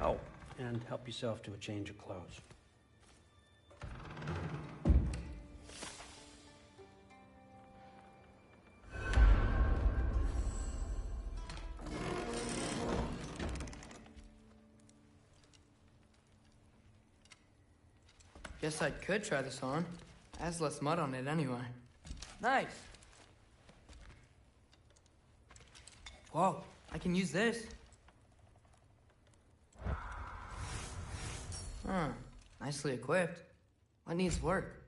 Oh, and help yourself to a change of clothes. Guess I could try this on. It has less mud on it anyway. Nice. Whoa, I can use this. Huh, nicely equipped. What needs work?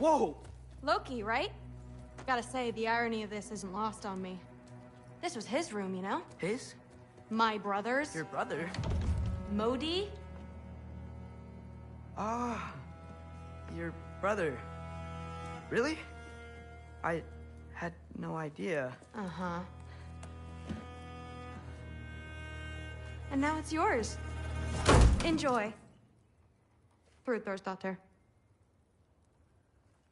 Whoa! Loki, right? Gotta say, the irony of this isn't lost on me. This was his room, you know? His? My brother's. Your brother? Modi? Ah, your brother. Really? I had no idea. Uh-huh. And now it's yours. Enjoy. Fruitthirstdotter.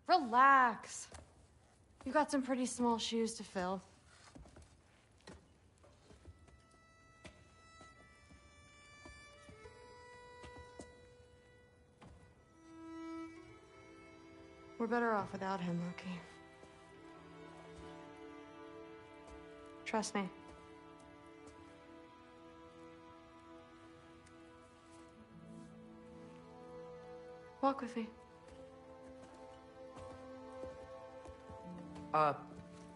Relax. You got some pretty small shoes to fill. better off without him, Loki. Trust me. Walk with me.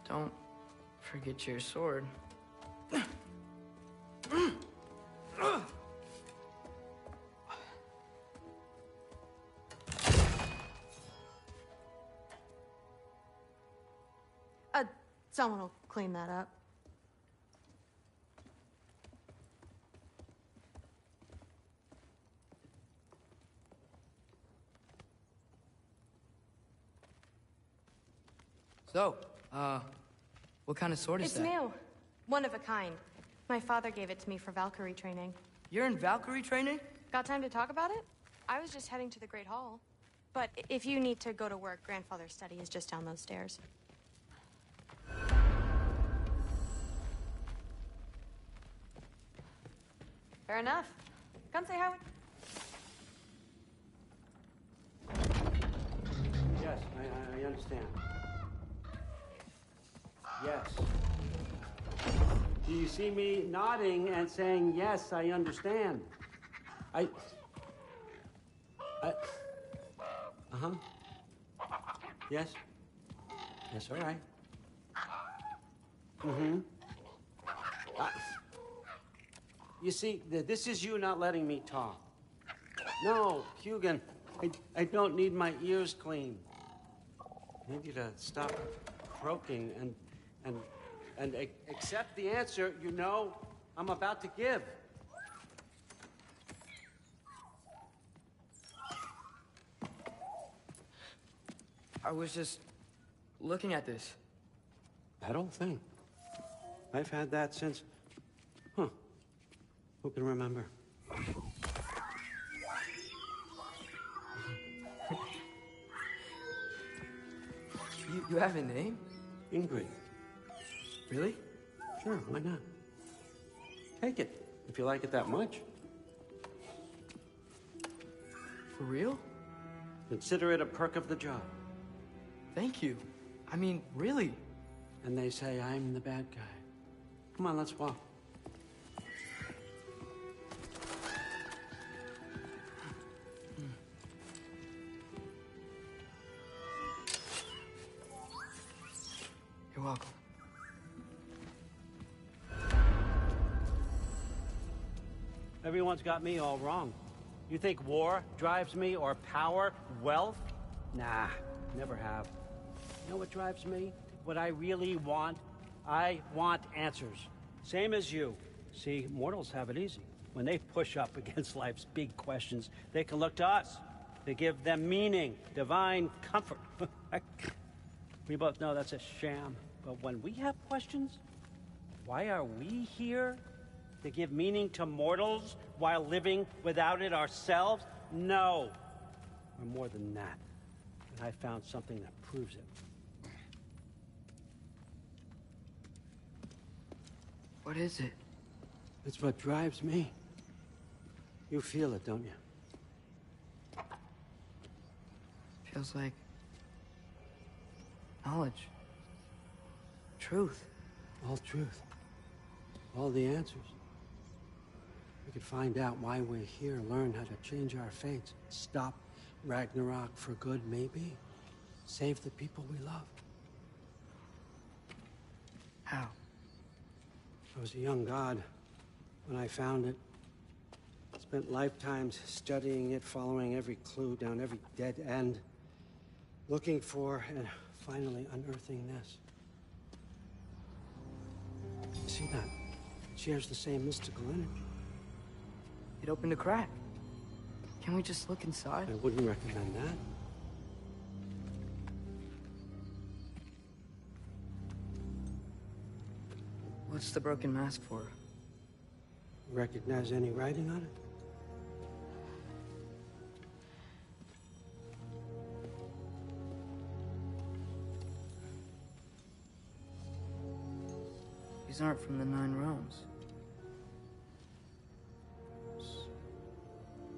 Don't forget your sword. Someone will clean that up. So, what kind of sword is It's that? new. One of a kind. My father gave it to me for Valkyrie training. You're in Valkyrie training? Got time to talk about it? I was just heading to the Great Hall. But if you need to go to work, Grandfather's study is just down those stairs. Fair enough. Come say hi. Yes, I understand. Yes. Do you see me nodding and saying, yes, I understand? Uh-huh. Yes? Yes, all right. Mm-hmm. You see, this is you not letting me talk. No, Hugan, I don't need my ears cleaned. I need you to stop croaking and accept the answer you know I'm about to give. I was just looking at this. That old thing. I've had that since... Who can remember? You have a name? Ingrid. Really? Sure, why not? Take it, if you like it that much. For real? Consider it a perk of the job. Thank you. I mean, really. And they say I'm the bad guy. Come on, let's walk. You're welcome. Everyone's got me all wrong. You think war drives me, or power, wealth? Nah, never have. You know what drives me? What I really want? I want answers. Same as you. See, mortals have it easy. When they push up against life's big questions, they can look to us. They give them meaning, divine comfort. We both know that's a sham. But when we have questions, why are we here? To give meaning to mortals while living without it ourselves? No. We're more than that. And I found something that proves it. What is it? It's what drives me. You feel it, don't you? Feels like knowledge. Truth. All truth. All the answers. We could find out why we're here, learn how to change our fates, stop Ragnarok for good, maybe. Save the people we love. How? I was a young god when I found it. Spent lifetimes studying it, following every clue down every dead end, looking for and finally unearthing this. You see that? It shares the same mystical energy. It opened a crack. Can we just look inside? I wouldn't recommend that. What's the broken mask for? Recognize any writing on it? These aren't from the Nine Realms.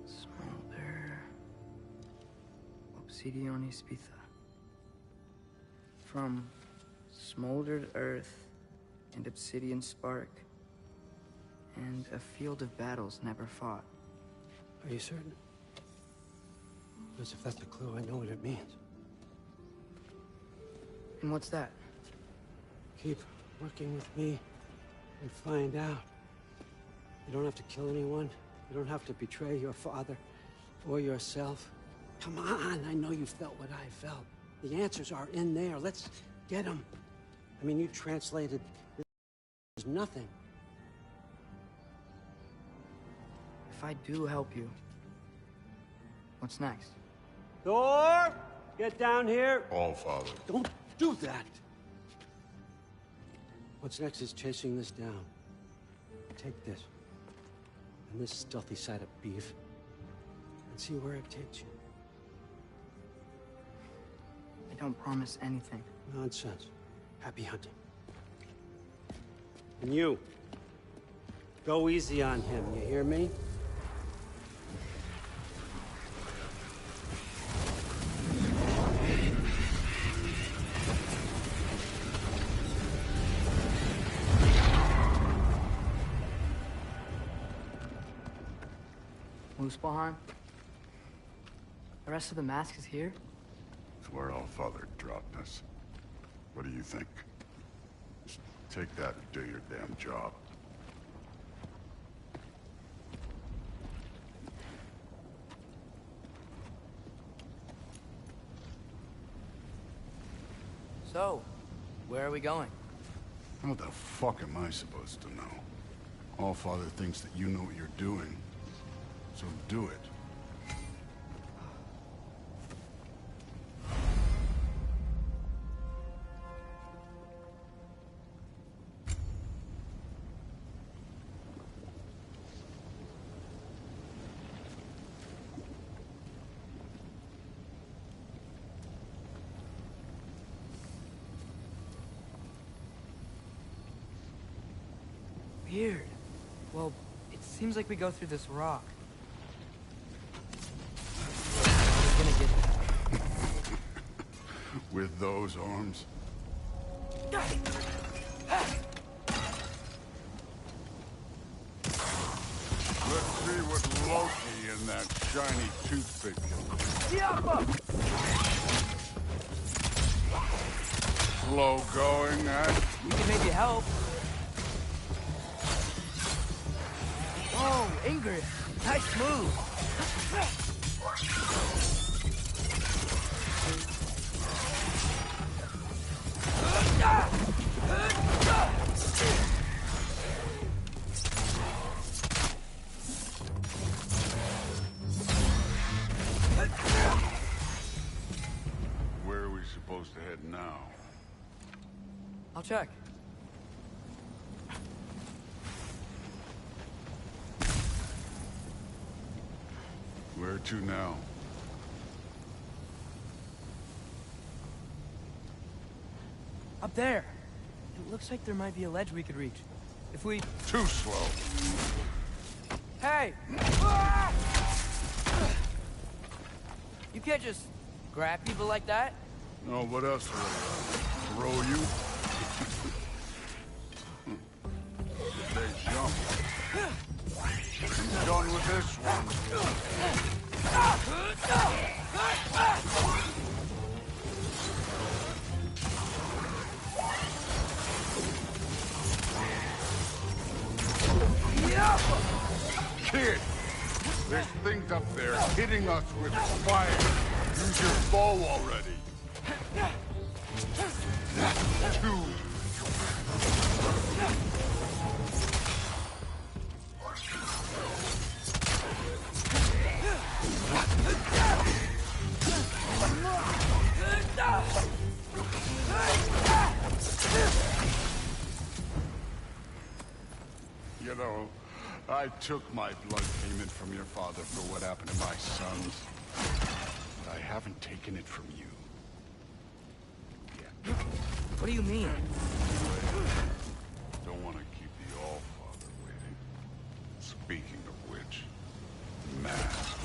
Small bear. Obsidian Spitha. from smoldered earth and obsidian spark, and a field of battles never fought. Are you certain? Because if that's a clue, I know what it means. And what's that? Keep working with me and find out. You don't have to kill anyone. You don't have to betray your father or yourself. Come on, I know you felt what I felt. The answers are in there. Let's get them. I mean, you translated this as nothing. If I do help you, what's next? Thor, get down here. All, Father. Don't do that. What's next is chasing this down. Take this and this stealthy side of beef and see where it takes you. I don't promise anything. Nonsense. Happy hunting. And you, go easy on him, you hear me? Muspelheim? The rest of the mask is here? It's where All Father dropped us. What do you think? Just take that and do your damn job. So, where are we going? How the fuck am I supposed to know? All Father thinks that you know what you're doing. So do it. Weird. Well, it seems like we go through this rock. We're gonna get there. With those arms? Let's see what Loki and that shiny toothpick can do. Slow going, eh? We can maybe help. Whoa, Ingrid. Nice move. Where are we supposed to head now? I'll check. Where to now? Up there. It looks like there might be a ledge we could reach. If we... Too slow. Hey! You can't just grab people like that. No, what else will I throw you? They jump. I'm done with this one. Kid! There's things up there hitting us with fire. Use your bow already. Two. You know, I took my blood payment from your father for what happened to my sons. But I haven't taken it from you. Yet. What do you mean? Don't want to keep the All-Father waiting. Speaking of which, mask.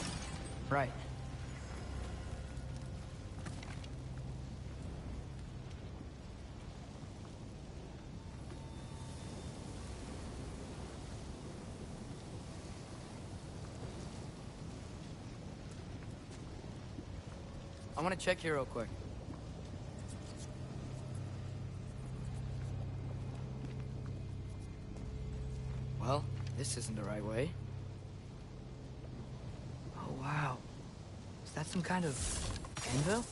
Right. I want to check here real quick. Well, this isn't the right way. Oh, wow. Is that some kind of anvil?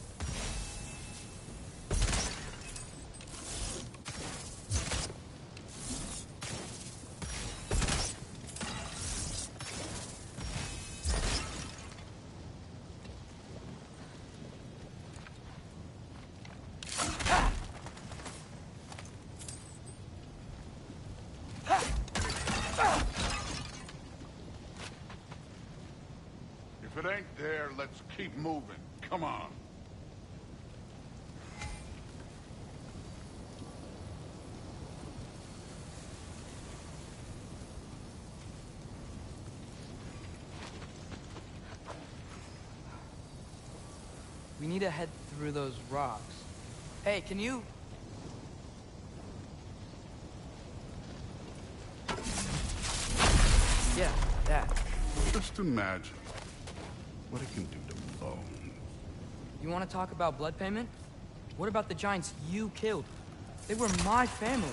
If it ain't there, let's keep moving. Come on. We need to head through those rocks. Hey, can you... Yeah, that. Just imagine what it can do to bone. You want to talk about blood payment? What about the giants you killed? They were my family.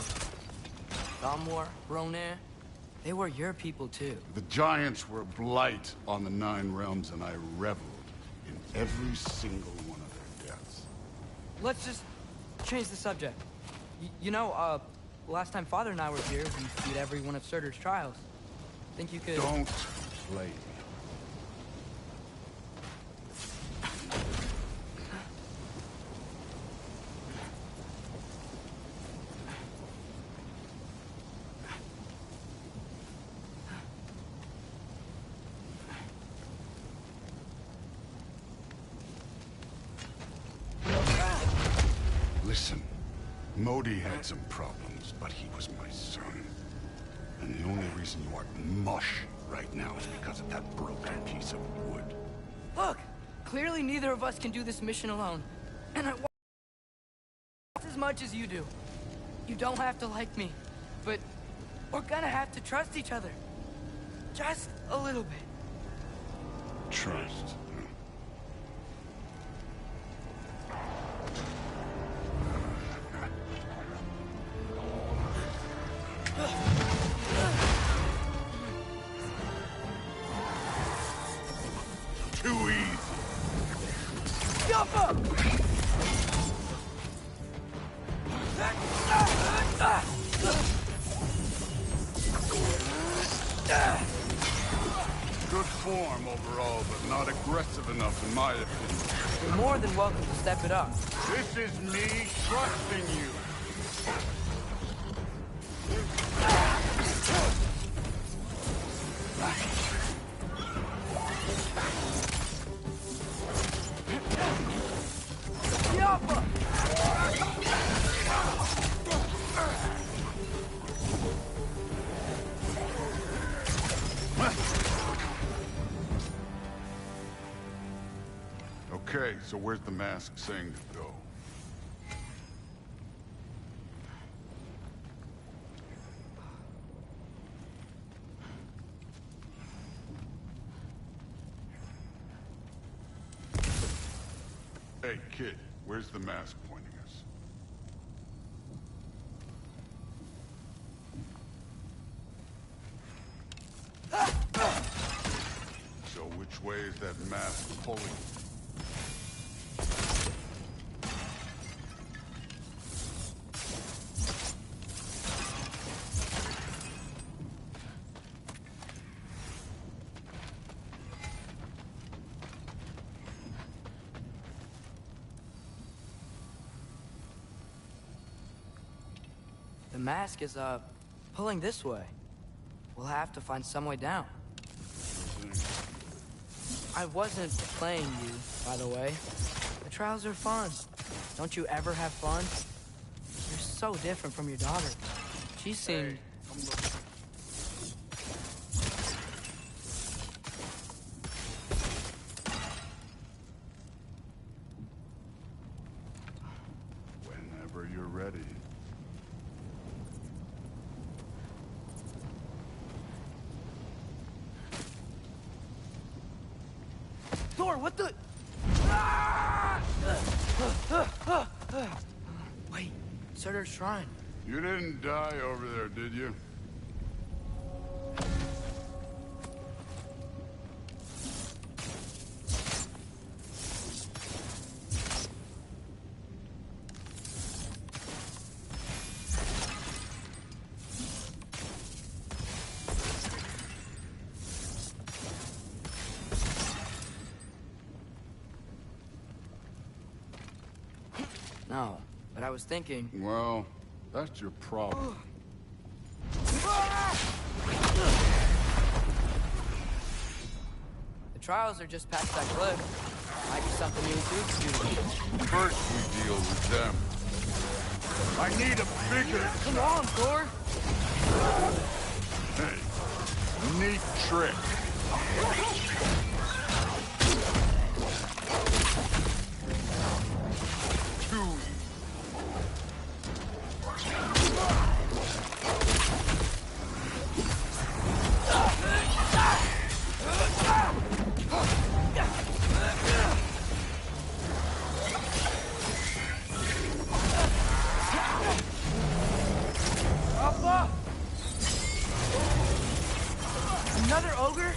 Thamor, Ronair, they were your people too. The giants were a blight on the Nine Realms, and I reveled in every single one of their deaths. Let's just change the subject. Last time Father and I were here, we beat every one of Surtur's trials. Think you could... Don't play me. Listen, Modi had some problems, but he was my son. And the only reason you are mush right now is because of that broken piece of wood. Look! Clearly neither of us can do this mission alone. And I want as much as you do. You don't have to like me, but we're gonna have to trust each other. Just a little bit. Trust. Too easy. Jump up! Good form overall, but not aggressive enough in my opinion. You're more than welcome to step it up. This is me trusting you. Okay, so where's the mask saying to go? Hey, kid, where's the mask pointing us? So which way is that mask pulling? The mask is, pulling this way. We'll have to find some way down. I wasn't playing you, by the way. The trials are fun. Don't you ever have fun? You're so different from your daughter. She seemed... Whenever you're ready. Thor, what the... Ah! Wait, Surtur's shrine. You didn't die over there, did you? No, but I was thinking... Well, that's your problem. The trials are just past that cliff. Might be something you do. First we deal with them. I need a bigger... Come on, Thor! Hey, neat trick. Too Another ogre?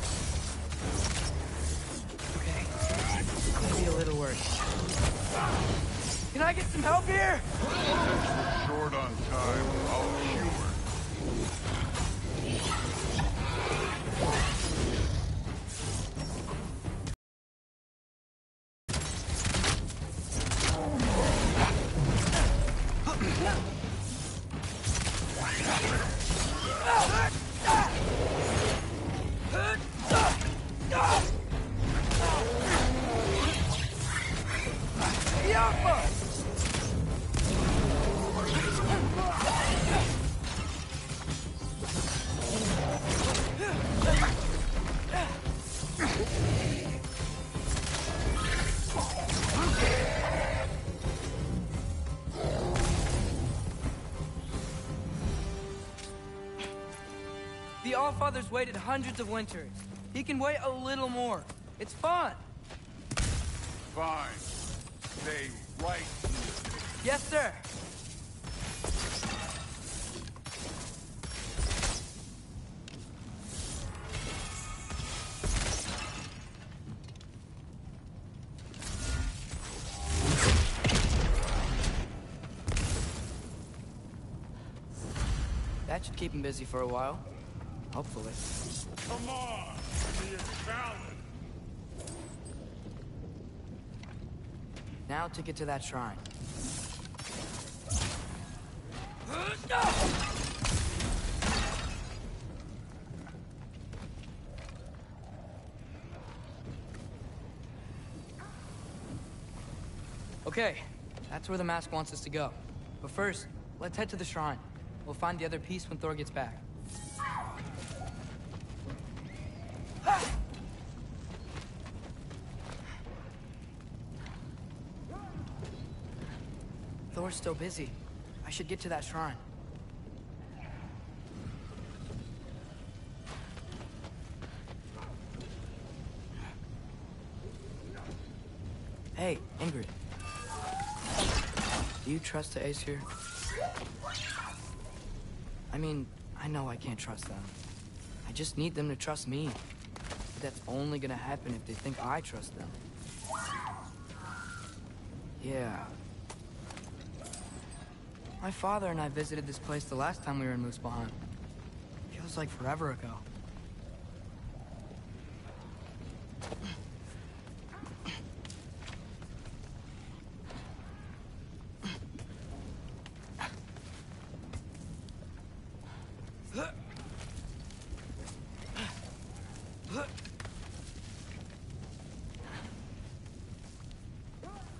Okay, maybe a little worse. Can I get some help here? Since we're short on time, I'll humor. The Allfather's waited hundreds of winters. He can wait a little more. It's fun. Fine. Stay right here. Yes, sir. That should keep him busy for a while. Hopefully. Come on! Be a challenge! Now to get to that shrine. Okay, that's where the mask wants us to go. But first, let's head to the shrine. We'll find the other piece when Thor gets back. Thor's still busy. I should get to that shrine. Hey, Ingrid. Do you trust the Ace here? I mean, I know I can't trust them. I just need them to trust me. But that's only gonna happen if they think I trust them. Yeah. My father and I visited this place the last time we were in Muspelheim. Feels like forever ago.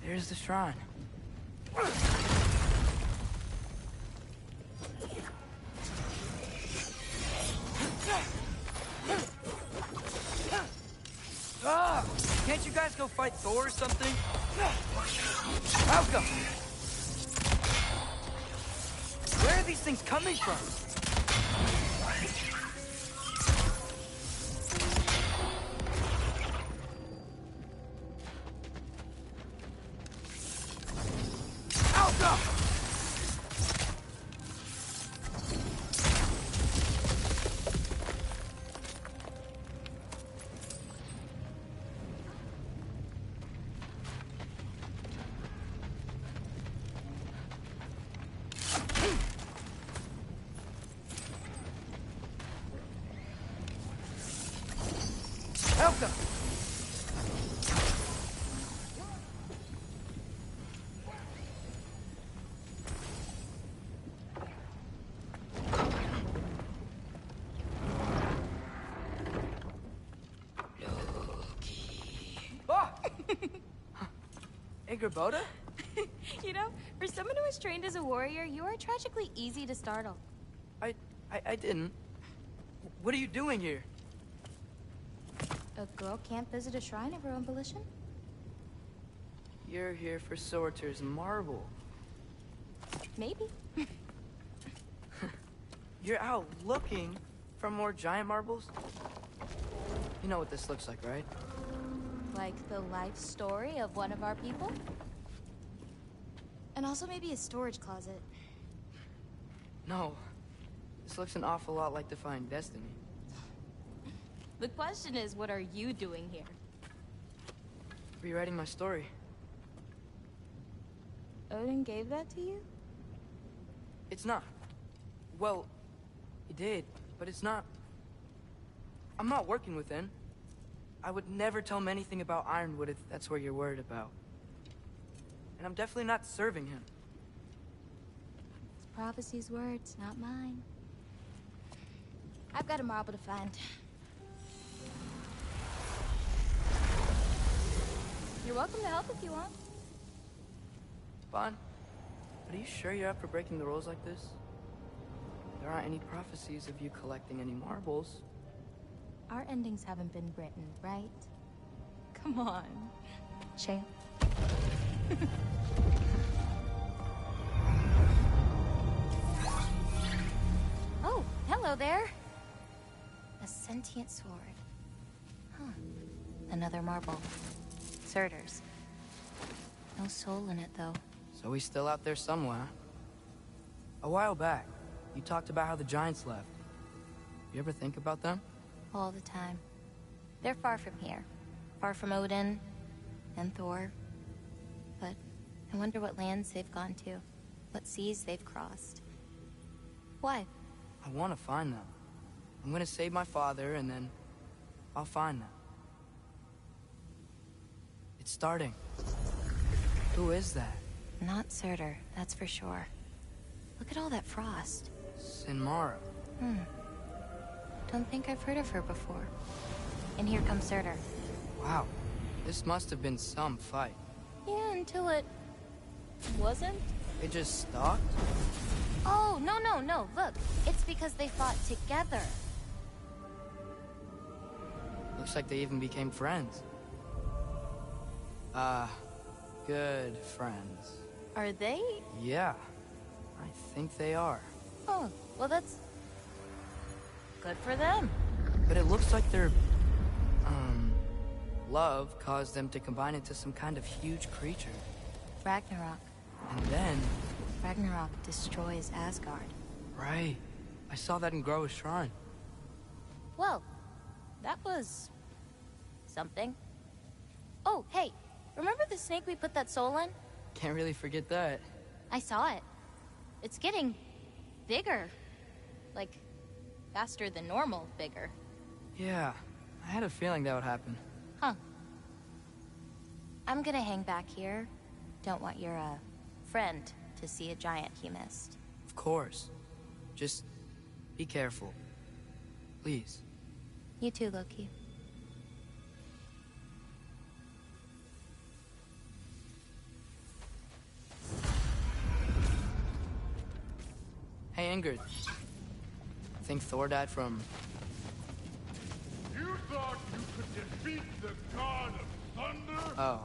There's the shrine. Can't you guys go fight Thor or something? Malcolm! Where are these things coming from? Welcome! Boda? You know, for someone who was trained as a warrior, you are tragically easy to startle. I didn't. What are you doing here? A girl can't visit a shrine of her own volition? You're here for Sorter's marble. Maybe. You're out looking for more giant marbles? You know what this looks like, right? Like the life story of one of our people? And also maybe a storage closet. No. This looks an awful lot like Defying Destiny. The question is, what are you doing here? Rewriting my story. Odin gave that to you? It's not. Well, he did, but it's not. I'm not working with him. I would never tell him anything about Ironwood if that's what you're worried about. And I'm definitely not serving him. It's prophecy's words, not mine. I've got a marble to find. You're welcome to help if you want. Bon, but are you sure you're up for breaking the rules like this? There aren't any prophecies of you collecting any marbles. Our endings haven't been written, right? Come on, champ. Oh, hello there. A sentient sword. Huh. Another marble. Surtur's. No soul in it, though. So he's still out there somewhere. A while back, you talked about how the giants left. You ever think about them? All the time. They're far from here. Far from Odin and Thor. But I wonder what lands they've gone to. What seas they've crossed. Why? I want to find them. I'm gonna save my father, and then I'll find them. It's starting. Who is that? Not Surtur, that's for sure. Look at all that frost. Sinmara. Don't think I've heard of her before. And here comes Surtur. Wow. This must have been some fight. Yeah, until it... wasn't? It just stopped? Oh, no. Look, it's because they fought together. Looks like they even became friends. Good friends. Are they? Yeah, I think they are. Oh, well that's... good for them. But it looks like their, love caused them to combine into some kind of huge creature. Ragnarok. And then... Ragnarok destroys Asgard. Right. I saw that in Groa's shrine. Well, that was... something. Oh, hey, remember the snake we put that soul in? Can't really forget that. I saw it. It's getting... bigger. Like, faster than normal bigger. Yeah, I had a feeling that would happen. Huh. I'm gonna hang back here. Don't want your, friend to see a giant he missed. Of course. Just be careful. Please. You too, Loki. Hey, Ingrid. Think Thor died from... You thought you could defeat the god of thunder? Oh.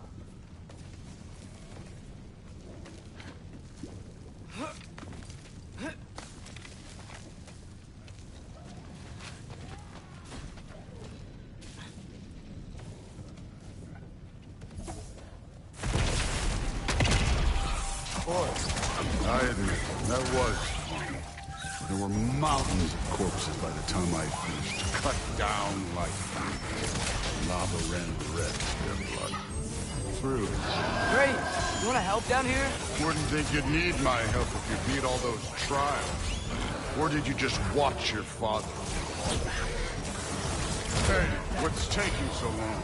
I admit, that was fun. There were mountains of corpses by the time I finished. Cut down like lava ran red with their blood. Through. Great! You wanna help down here? Wouldn't think you'd need my help if you beat all those trials. Or did you just watch your father? Hey, what's taking so long?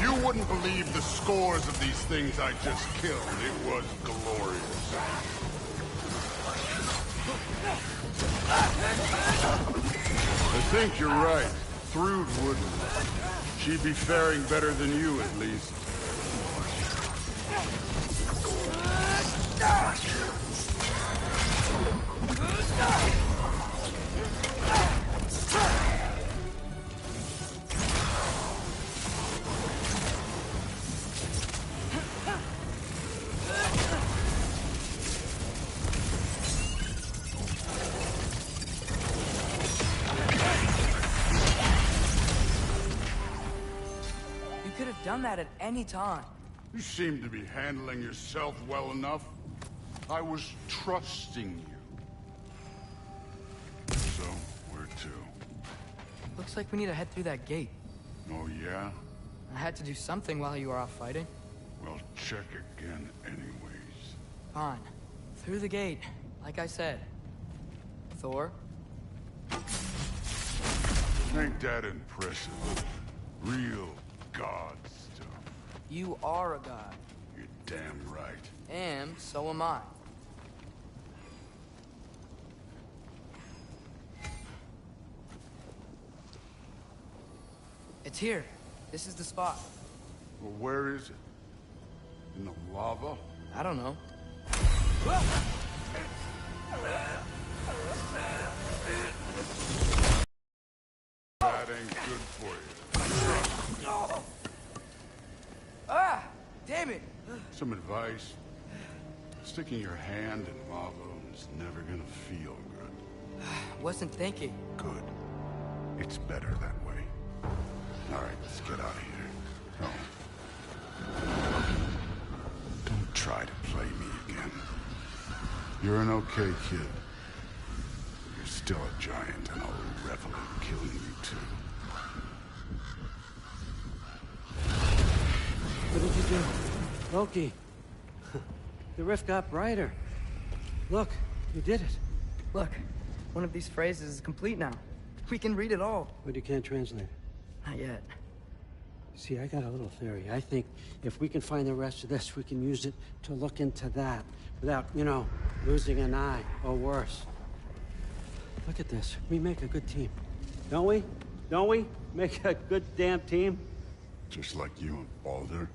You wouldn't believe the scores of these things I just killed. It was glorious. I think you're right. Thrud wouldn't. She'd be faring better than you, at least. You could have done that at any time. You seem to be handling yourself well enough. I was trusting you. So, where to? Looks like we need to head through that gate. Oh, yeah? I had to do something while you were off fighting. Well, check again anyways. Fine. Through the gate, like I said. Thor? Ain't that impressive? Real god stuff. You are a god. You're damn right. And so am I. It's here. This is the spot. Well, where is it? In the lava? I don't know. That ain't good for you. Ah! Damn it! Some advice. Sticking your hand in lava is never gonna feel good. Wasn't thinking. Good. It's better that way. All right, let's get out of here. No. Don't try to play me again. You're an okay kid. You're still a giant, and I'll revel in killing you too. What did you do? Loki. The rift got brighter. Look, you did it. Look, one of these phrases is complete now. We can read it all. But you can't translate it. Not yet. See, I got a little theory. I think if we can find the rest of this, we can use it to look into that without, you know, losing an eye or worse. Look at this. We make a good team. Don't we? Don't we? Make a good damn team? Just like you and Baldur.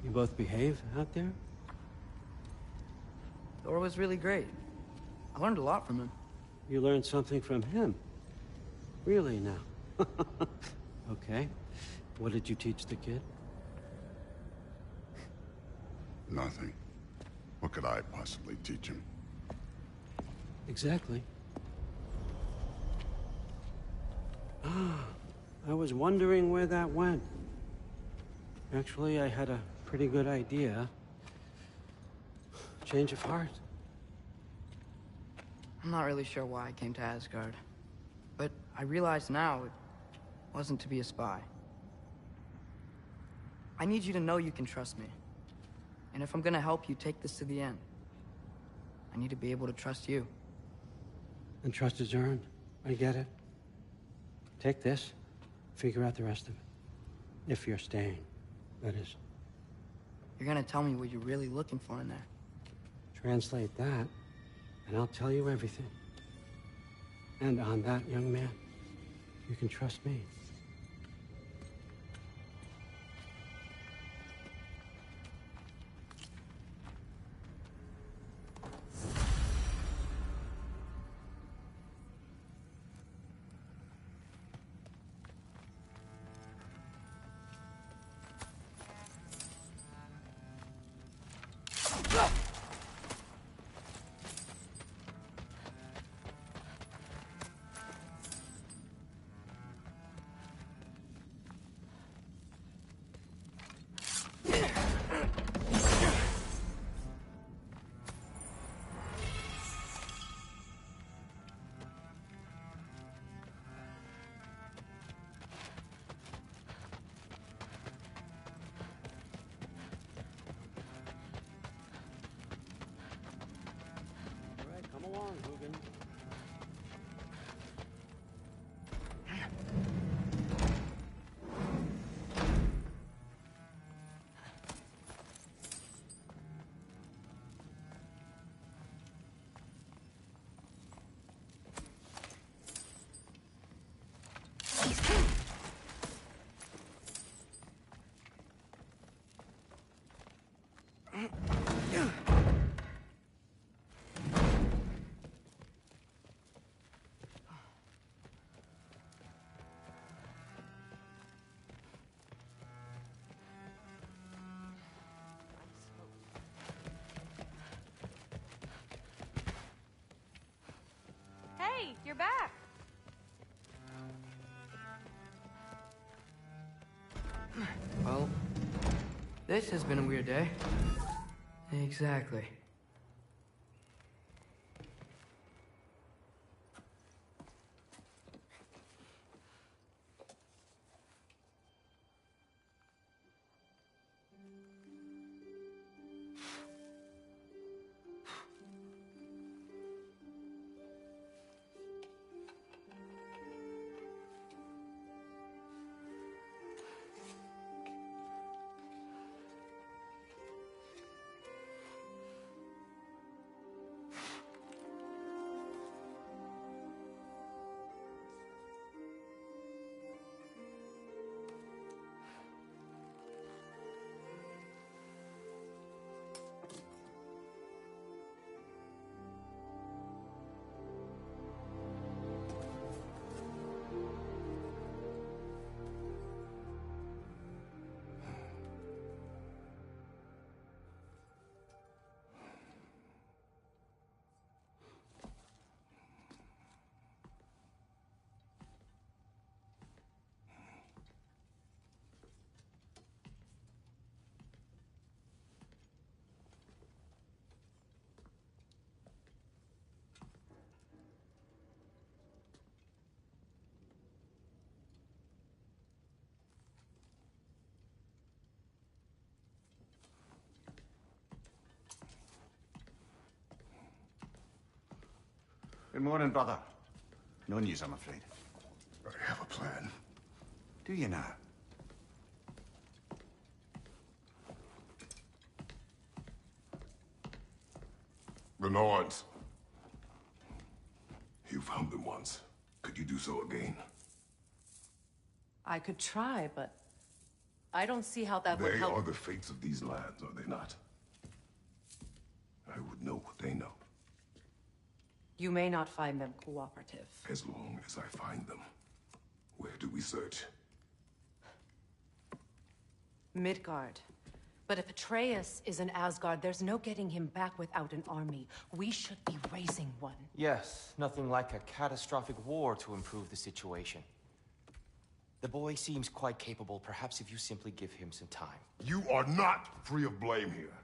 You both behave out there? Thor was really great. I learned a lot from him. You learned something from him. Really now? Okay. What did you teach the kid? Nothing. What could I possibly teach him? Exactly. Ah, I was wondering where that went. Actually, I had a pretty good idea. Change of heart. I'm not really sure why I came to Asgard. But I realize now it wasn't to be a spy. I need you to know you can trust me. And if I'm gonna help you take this to the end, I need to be able to trust you. And trust is earned. I get it. Take this, figure out the rest of it. If you're staying, that is. You're gonna tell me what you're really looking for in there. Translate that, and I'll tell you everything. And on that, young man, you can trust me. Hey, you're back. Well, this has been a weird day. Exactly. Good morning, brother. No news, I'm afraid. I have a plan. Do you now? The Norns. You found them once. Could you do so again? I could try, but I don't see how that would They help. are the fates of these lands, are they not? I would know what they know, You may not find them cooperative. as long as I find them. Where do we search? Midgard. But if Atreus is in Asgard, there's no getting him back without an army. We should be raising one. Yes, nothing like a catastrophic war to improve the situation. The boy seems quite capable. Perhaps if you simply give him some time. You are not free of blame here.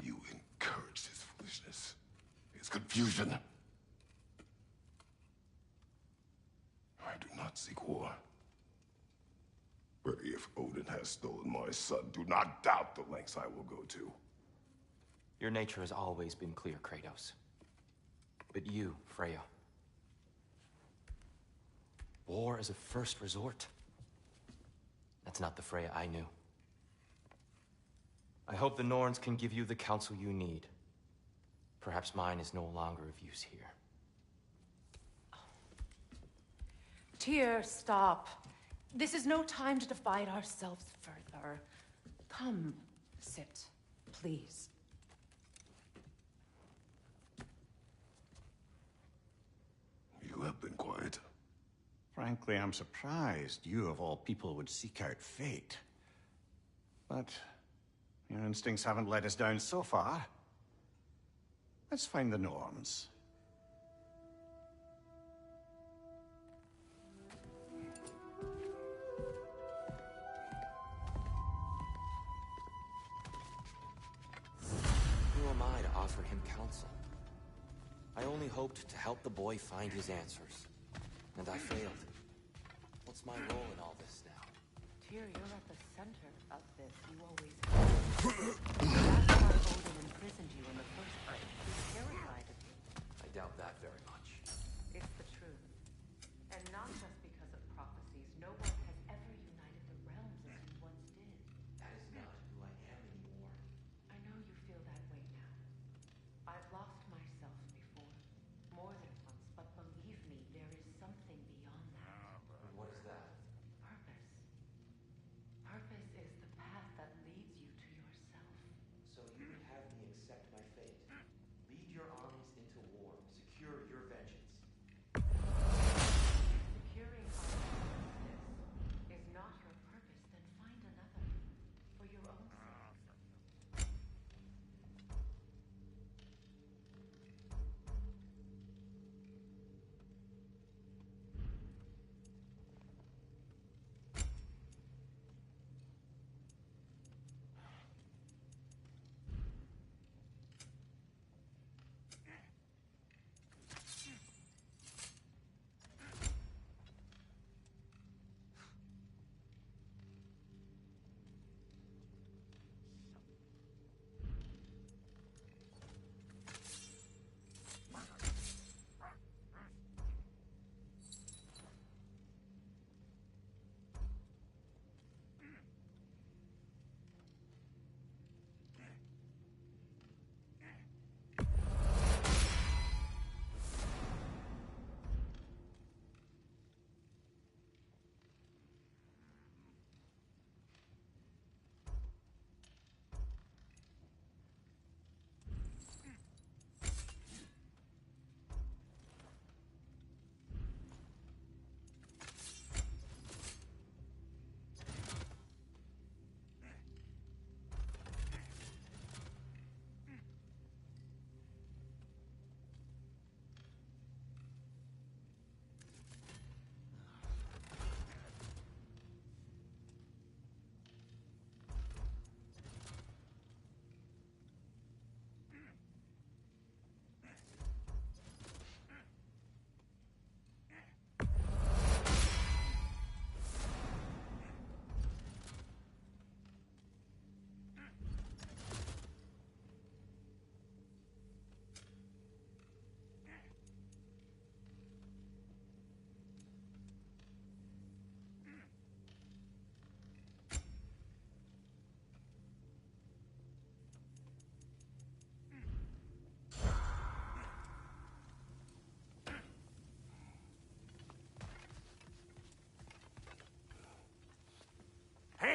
You encouraged his foolishness, his confusion. I do not seek war. But if Odin has stolen my son, do not doubt the lengths I will go to. Your nature has always been clear, Kratos. But you, Freya. War as a first resort. That's not the Freya I knew. I hope the Norns can give you the counsel you need. Perhaps mine is no longer of use here. Tyr, stop. This is no time to divide ourselves further. Come, sit, please. You have been quiet. Frankly, I'm surprised you, of all people, would seek out fate. But your instincts haven't let us down so far. Let's find the Norns. Who am I to offer him counsel? I only hoped to help the boy find his answers. And I failed. What's my role in all this now? Tyr, you're at the center of this. You always have. That's why Odin imprisoned you in the first place. He's terrified of you. I doubt that very much. It's the truth. And not just because of prophecies. No one has ever united the realms as you once did. That is not who I am anymore. I know you feel that way now. I've lost myself before. More than once, but believe me, there is something beyond that. And what is that? Purpose. Purpose is the path that leads you to yourself.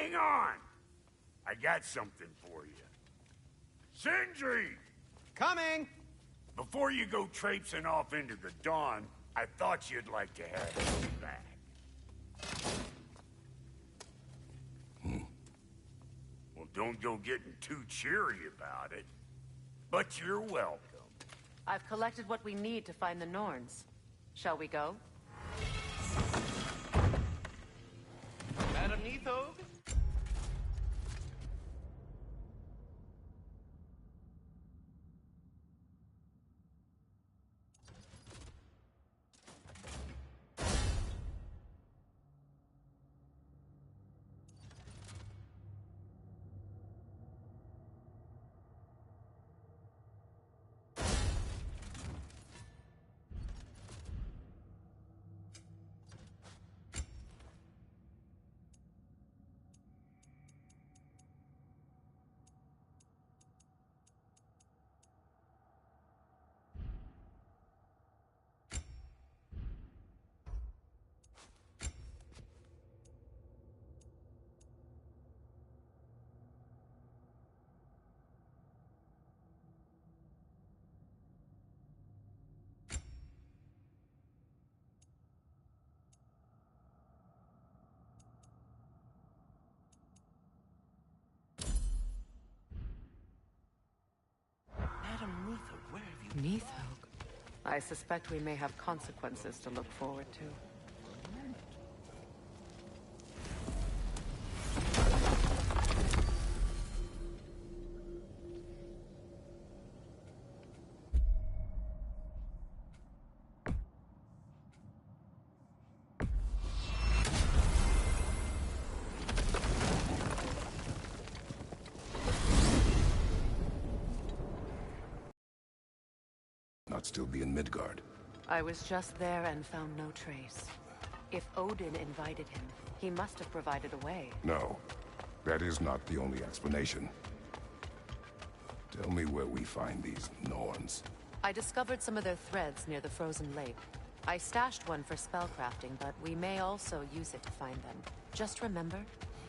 Hang on! I got something for you. Sindri! Coming! Before you go traipsing off into the dawn, I thought you'd like to have it back. Well, don't go getting too cheery about it. But you're welcome. I've collected what we need to find the Norns. Shall we go? Madam Neathog? Madam Neathog, where have you... Neathog? I suspect we may have consequences to look forward to. Not still be in Midgard. I was just there and found no trace. If Odin invited him, he must have provided a way. No, that is not the only explanation. Tell me where we find these Norns. I discovered some of their threads near the frozen lake. I stashed one for spellcrafting, but we may also use it to find them. Just remember,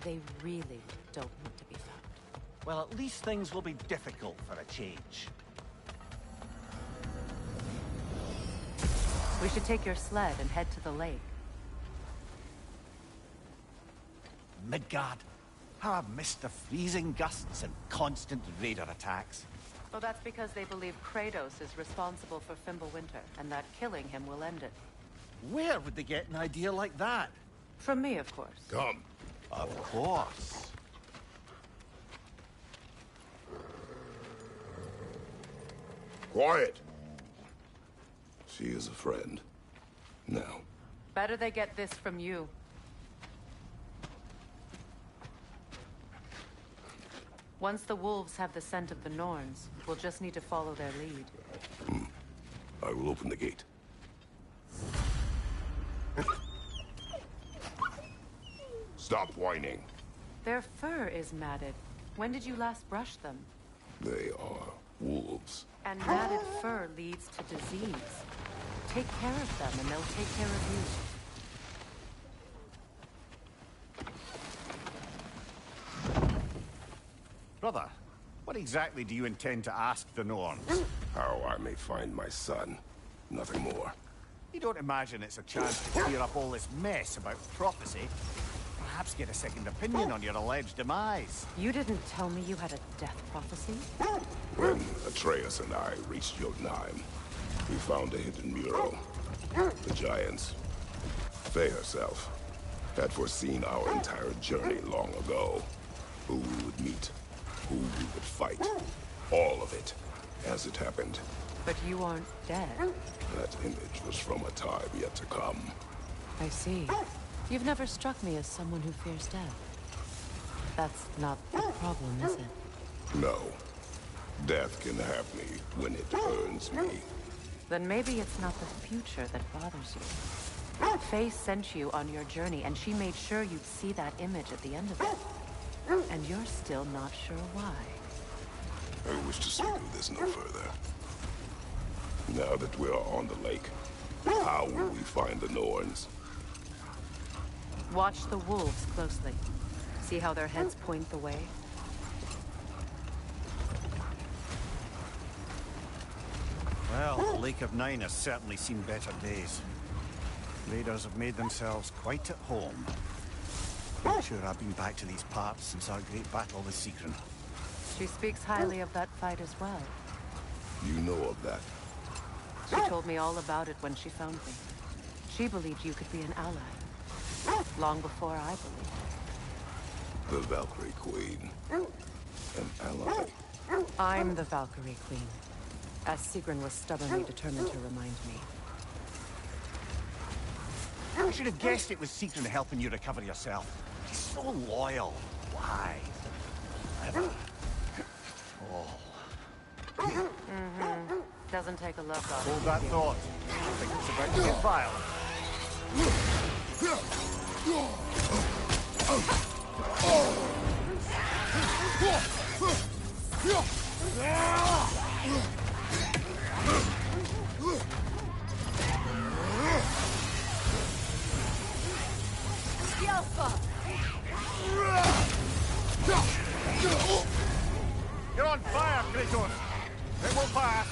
they really don't need to be found. Well, at least things will be difficult for a change. We should take your sled and head to the lake. Midgard. How I've missed the freezing gusts and constant raider attacks. Well, that's because they believe Kratos is responsible for Fimbulwinter, and that killing him will end it. Where would they get an idea like that? From me, of course. Come. Of course. Quiet. She is a friend. Now. Better they get this from you. Once the wolves have the scent of the Norns, we'll just need to follow their lead. I will open the gate. Stop whining. Their fur is matted. When did you last brush them? They are wolves. And matted fur leads to disease. Take care of them, and they'll take care of you. Brother, what exactly do you intend to ask the Norns? How I may find my son. Nothing more. You don't imagine it's a chance to clear up all this mess about prophecy? Perhaps get a second opinion on your alleged demise. You didn't tell me you had a death prophecy? When Atreus and I reached Jotunheim, we found a hidden mural. The giants, Faye herself, had foreseen our entire journey long ago. Who we would meet, who we would fight. All of it, as it happened. But you aren't dead. That image was from a time yet to come. I see. You've never struck me as someone who fears death. That's not the problem, is it? No. Death can have me when it earns me. Then maybe it's not the future that bothers you. Faye sent you on your journey, and she made sure you'd see that image at the end of it. And you're still not sure why. I wish to speak of this no further. Now that we are on the lake, how will we find the Norns? Watch the wolves closely. See how their heads point the way? Well, the Lake of Nine has certainly seen better days. Raiders have made themselves quite at home. Not sure I've been back to these parts since our great battle with Sigrun. She speaks highly of that fight as well. You know of that. She told me all about it when she found me. She believed you could be an ally. Long before I believed. The Valkyrie Queen. An ally. I'm the Valkyrie Queen. As Sigrun was stubbornly determined to remind me. I should have guessed it was Sigrun helping you recover yourself. She's so loyal. Why? Clever. Oh. Doesn't take a look off. Hold that thought. I think it's about to get violent. You're on fire, Kratos! It will pass!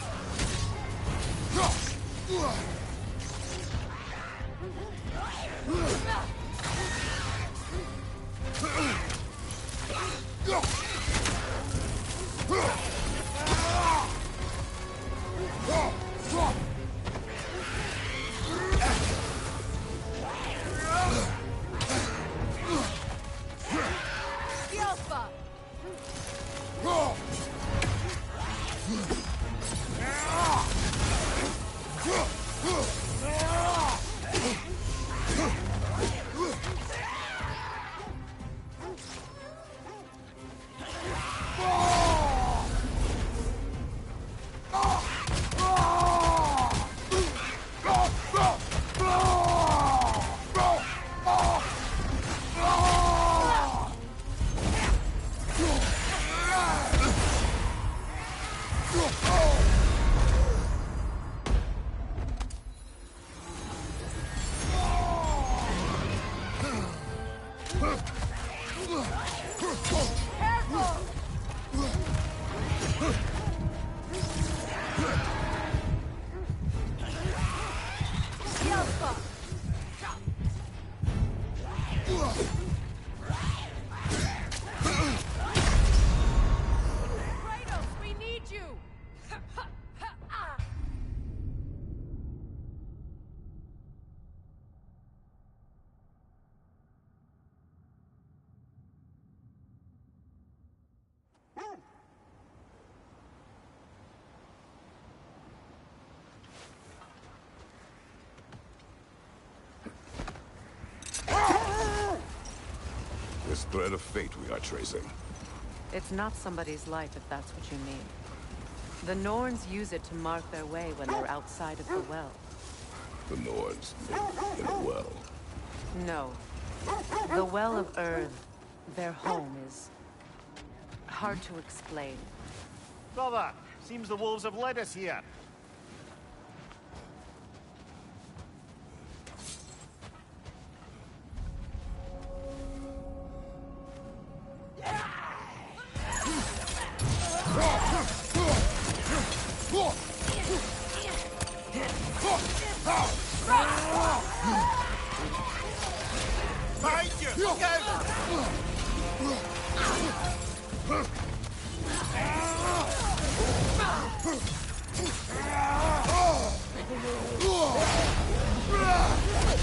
This thread of fate we are tracing. It's not somebody's life, if that's what you mean. The Norns use it to mark their way when they're outside of the well. The Norns live in a well. No. The Well of Earth, their home, is hard to explain. Brother, seems the wolves have led us here. Behind you! Look out!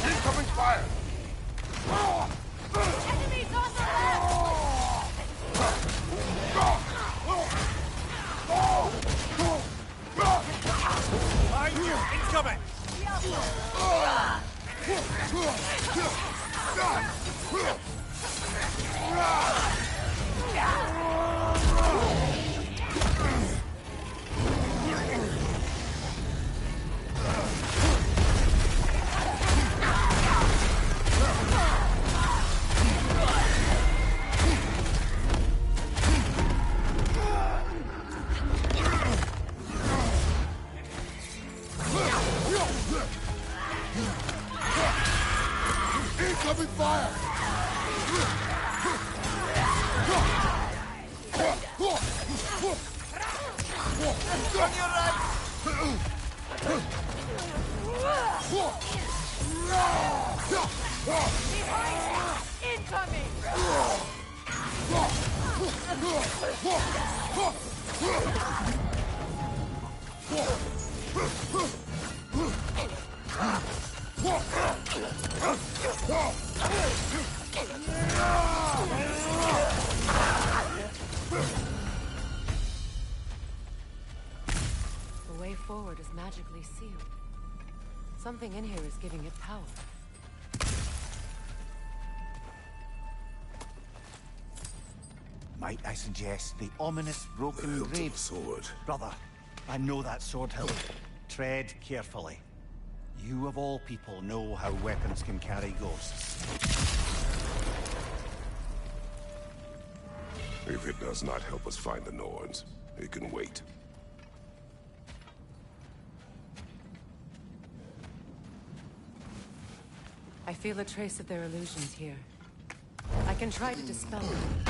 Incoming fire! Enemies on the left! Behind you! Incoming! Incoming fire! Incoming! The way forward is magically sealed. Something in here is giving it power. Might I suggest the ominous broken Hilt of grave? a sword. Brother, I know that sword hilt. Tread carefully. You of all people know how weapons can carry ghosts. If it does not help us find the Norns, it can wait. I feel a trace of their illusions here. I can try to dispel them.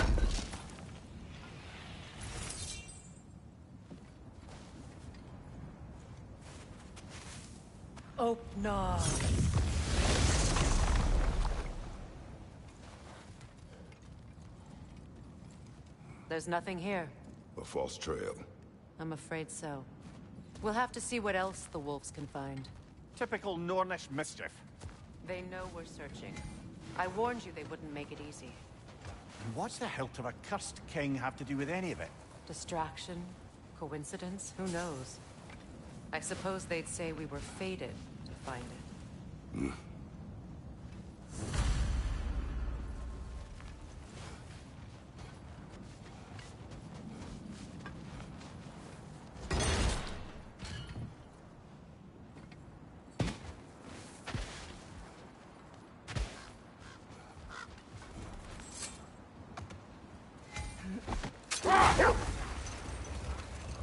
Oh, no. There's nothing here. A false trail. I'm afraid so. We'll have to see what else the wolves can find. Typical Nornish mischief. They know we're searching. I warned you they wouldn't make it easy. And what's the hilt of a cursed king have to do with any of it? Distraction? Coincidence? Who knows? I suppose they'd say we were fated to find it.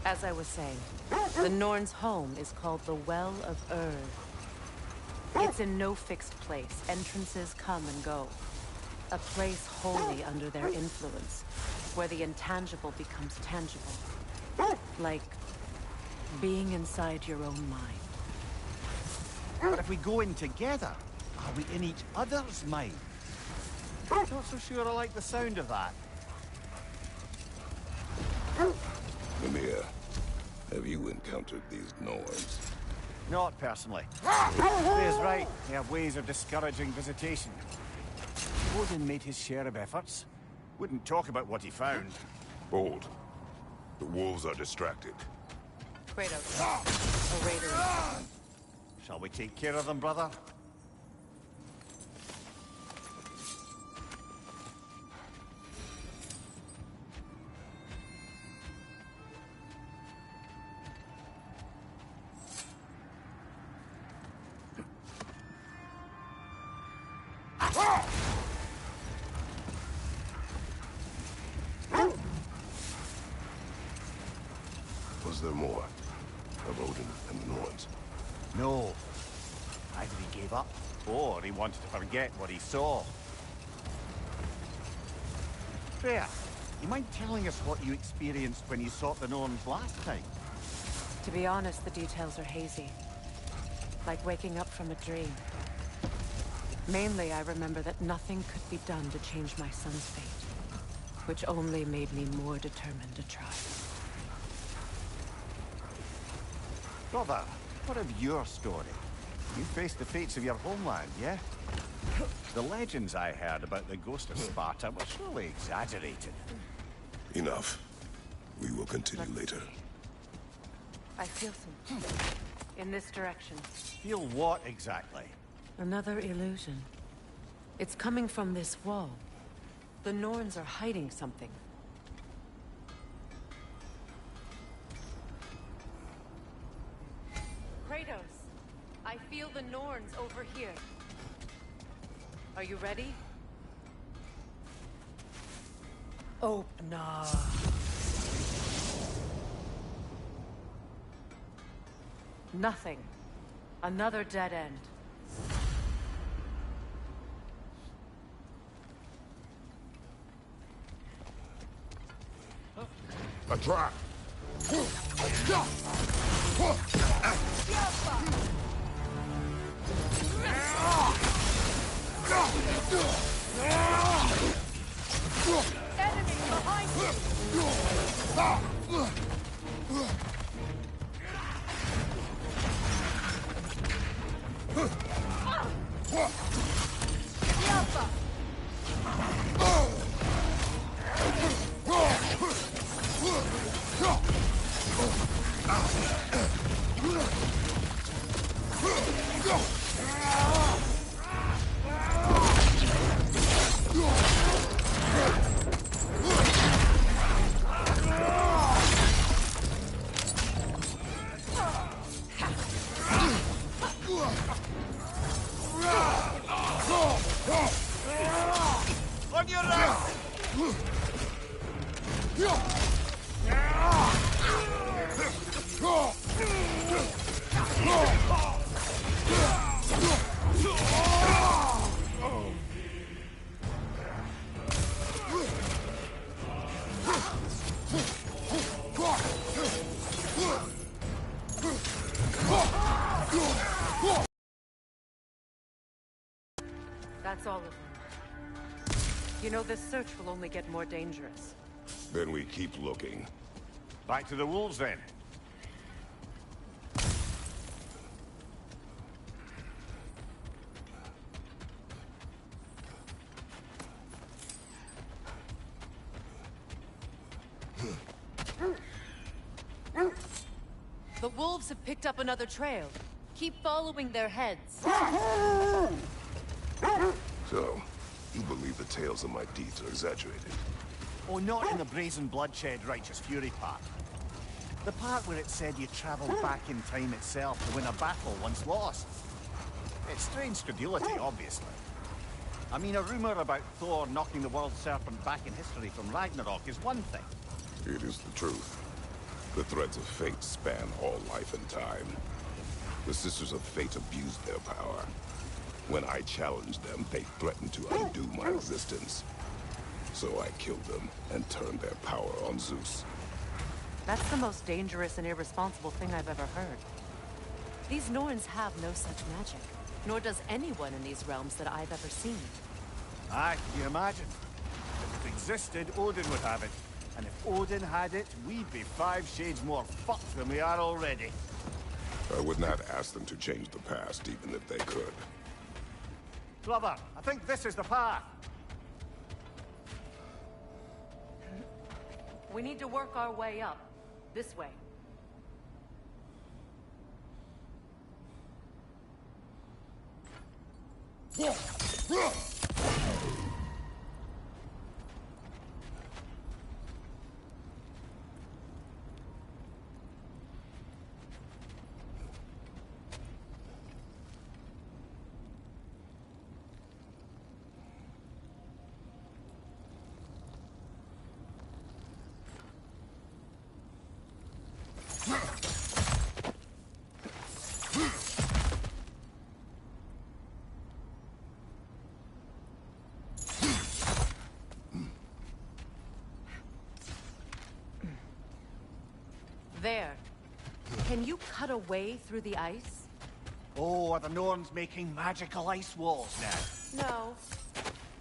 As I was saying, the Norn's home is called the Well of Urd. It's in no fixed place. Entrances come and go. A place wholly under their influence, where the intangible becomes tangible. Like being inside your own mind. But if we go in together, are we in each other's mind? Not so sure I like the sound of that. Mimir, have you encountered these Norns? Not personally. Freya's right. They have ways of discouraging visitation. Odin made his share of efforts. Wouldn't talk about what he found. Hold. The wolves are distracted. Kratos, a raider. Shall we take care of them, brother? Was there more of Odin and the Norns? No. Either he gave up, or he wanted to forget what he saw. Freya, you mind telling us what you experienced when you sought the Norns last time? To be honest, the details are hazy. Like waking up from a dream. Mainly, I remember that nothing could be done to change my son's fate, which only made me more determined to try. Brother, what of your story? You faced the fates of your homeland, yeah? The legends I heard about the ghost of Sparta were surely exaggerated. Enough. We will continue later. I feel something. In this direction. Feel what exactly? Another illusion. It's coming from this wall. The Norns are hiding something. Kratos, I feel the Norns over here. Are you ready? Oh, no. Nothing. Another dead end. A trap! Enemy behind you! On your right! That's all of them. You know, this search will only get more dangerous. Then we keep looking. Back to the wolves, then. The wolves have picked up another trail. Keep following their heads. So, you believe the tales of my deeds are exaggerated? Oh, not in the brazen bloodshed righteous fury part. The part where it said you travelled back in time itself to win a battle once lost. It's strange credulity, obviously. I mean, a rumour about Thor knocking the world serpent back in history from Ragnarok is one thing. It is the truth. The threads of fate span all life and time. The Sisters of Fate abused their power. When I challenged them, they threatened to undo my existence. So I killed them and turned their power on Zeus. That's the most dangerous and irresponsible thing I've ever heard. These Norns have no such magic, nor does anyone in these realms that I've ever seen. Aye, can you imagine? If it existed, Odin would have it. And if Odin had it, we'd be 5 shades more fucked than we are already. I would not ask them to change the past, even if they could. Brother, I think this is the path. We need to work our way up. This way. There. Can you cut a way through the ice? Oh, are the Norns making magical ice walls now? No.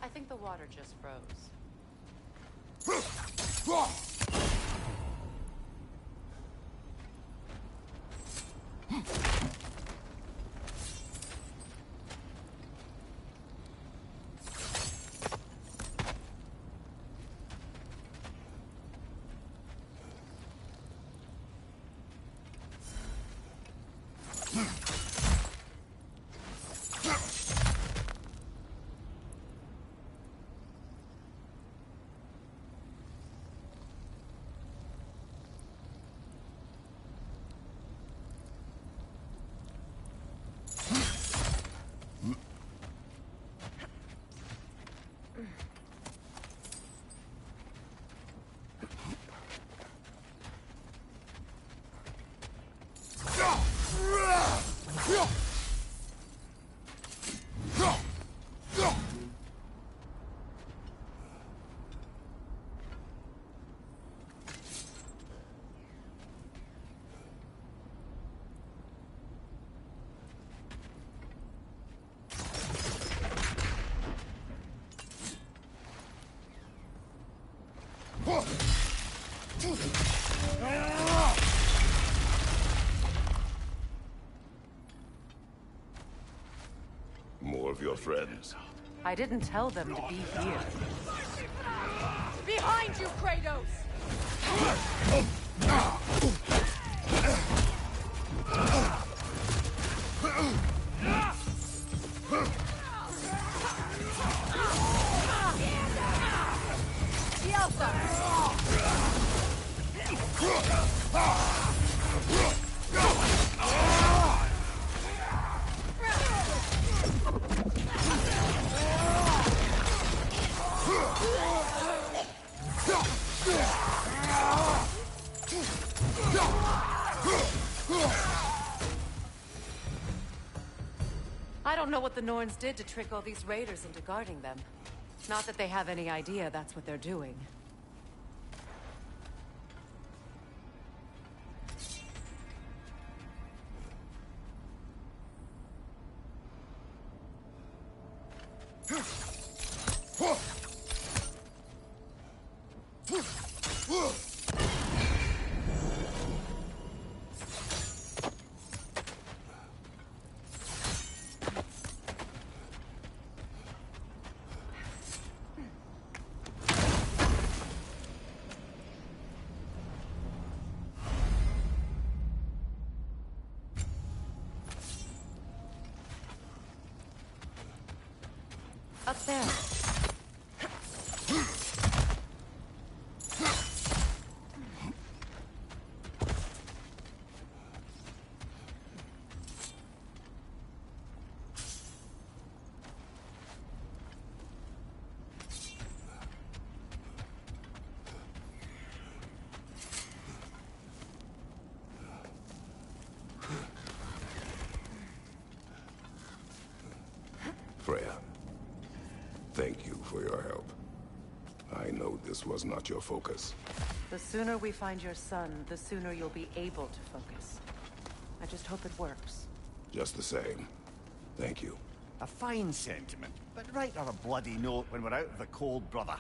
I think the water just froze. More of your friends. I didn't tell them to be here. Behind you, Kratos! I don't know what the Norns did to trick all these raiders into guarding them. Not that they have any idea that's what they're doing. Up there. Freya, thank you for your help. I know this was not your focus. The sooner we find your son, the sooner you'll be able to focus. I just hope it works. Just the same, thank you. A fine sentiment, but write her a bloody note when we're out of the cold, brother.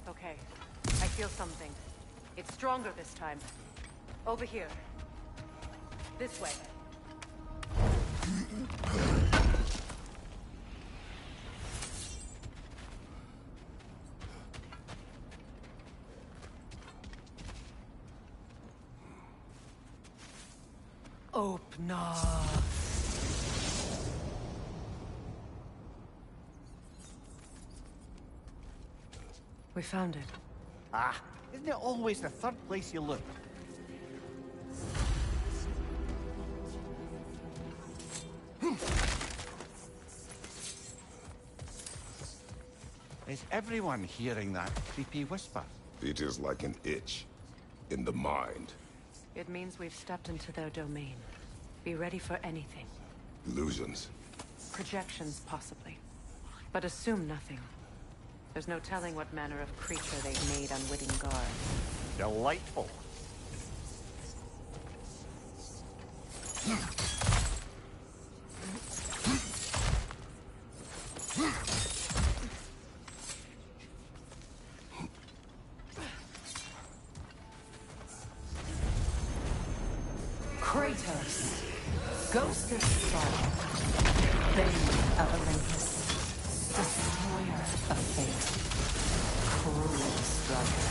Okay, I feel something. It's stronger this time. Over here. This way. Open. We found it. Ah, isn't it always the third place you look? Is everyone hearing that creepy whisper? It is like an itch in the mind. It means we've stepped into their domain. Be ready for anything. Illusions. Projections, possibly. But assume nothing. There's no telling what manner of creature they've made unwitting guard. Delightful. Kratos, Ghost of Sparta, Bane of Olympus, Destroyer of Fate, Cruel Striker,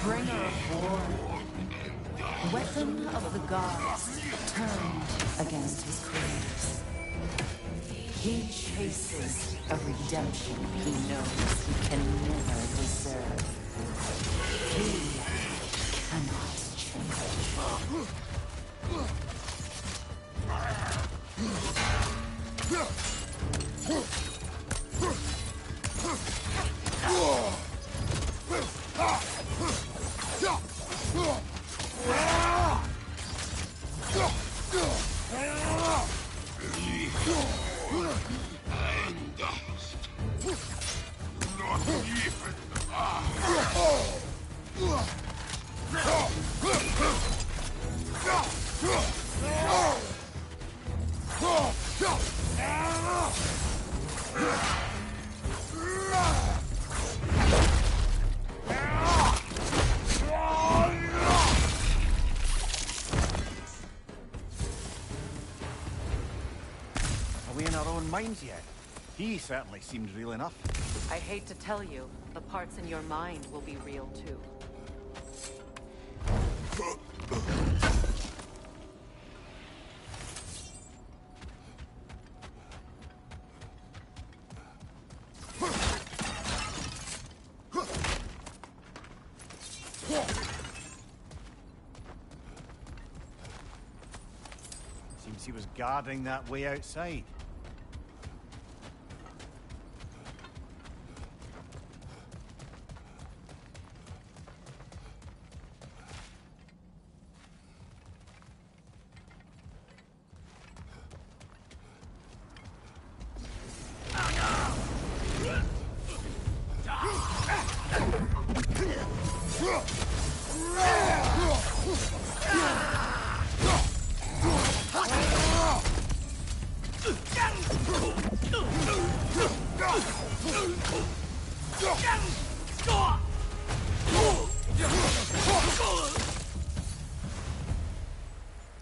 Bringer of War, Weapon of the Gods, turned against his creators. He chases a redemption he knows he can never deserve. He cannot change. Are we in our own minds yet? He certainly seemed real enough. I hate to tell you, the parts in your mind will be real too. Seems he was guarding that way outside.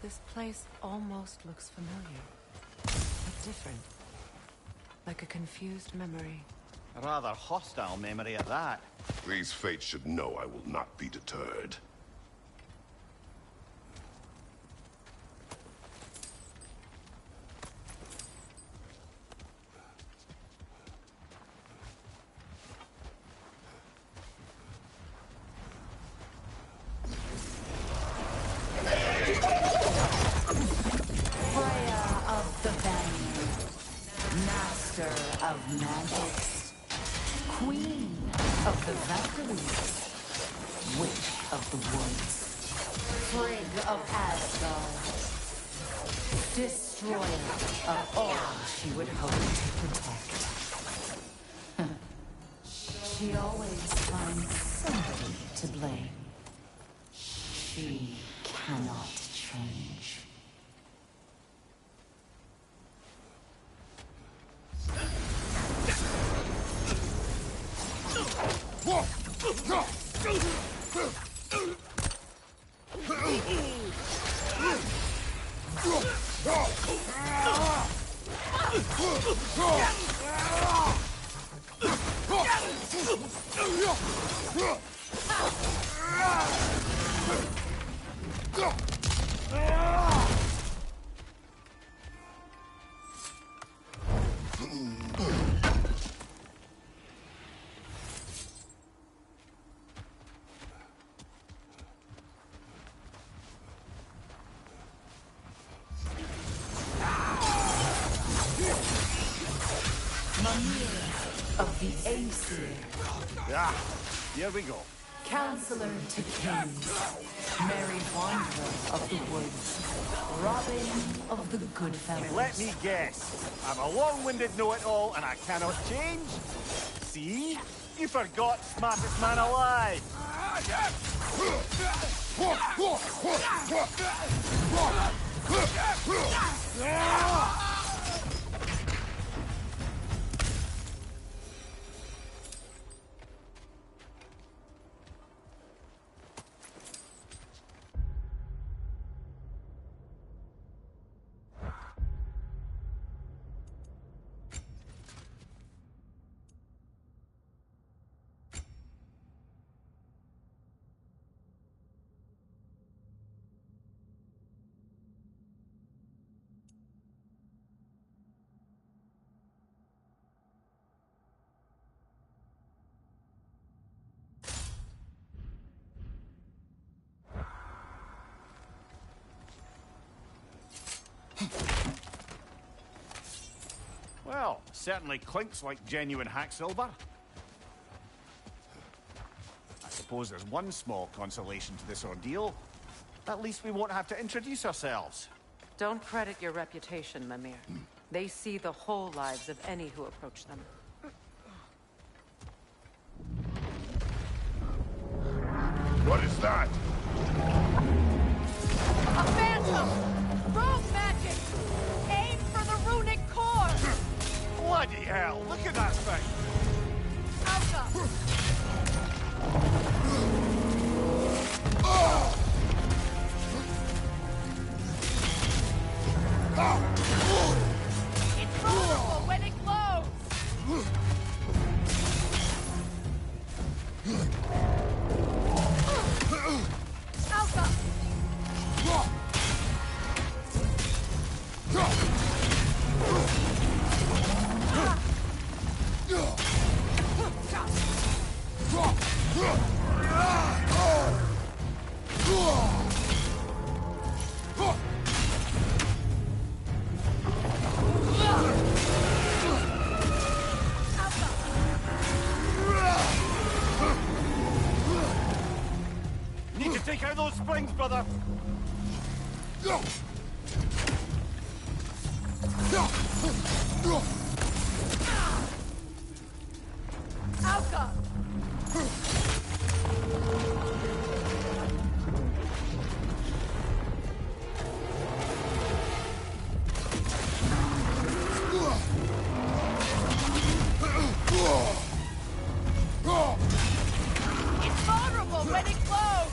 This place almost looks familiar, but different. Like a confused memory. A rather hostile memory at that. These fates should know I will not be deterred. Magics, Queen of the Valkyries, Witch of the Woods, Frigg of Asgard, Destroyer of all she would hope to protect. She always finds somebody to blame. She cannot change. of the Aesir. Ah, here we go. Counselor to kings, merry wanderer of the woods, Robin of the Goodfellas. Let me guess. I'm a long-winded know-it-all and I cannot change? See? You forgot smartest man alive! Well, certainly clinks like genuine hack silver. I suppose there's one small consolation to this ordeal. At least we won't have to introduce ourselves. Don't credit your reputation, Mimir. They see the whole lives of any who approach them. What is that? A phantom! Rogue magic! Aim for the runic core! Bloody hell, look at that thing! Alpha! It's vulnerable when it glows! Alpha! Need to take out those springs, brother! Alpha! It's vulnerable when it glows!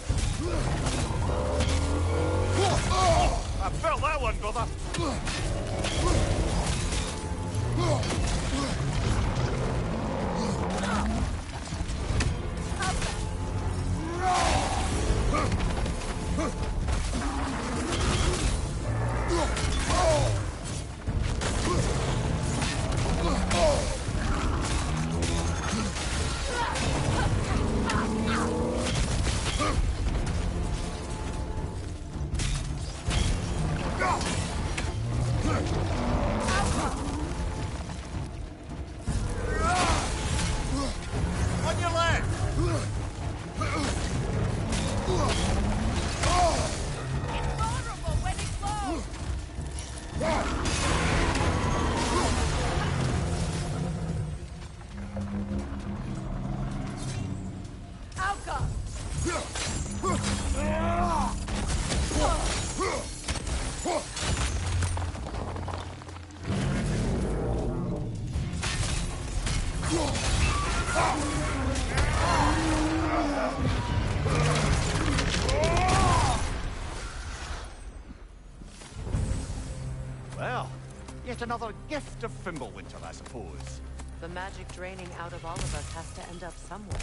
I felt that one, brother! On your left! It's vulnerable when it glows! Alka! Well, yet another gift of Fimbulwinter, I suppose. The magic draining out of all of us has to end up somewhere.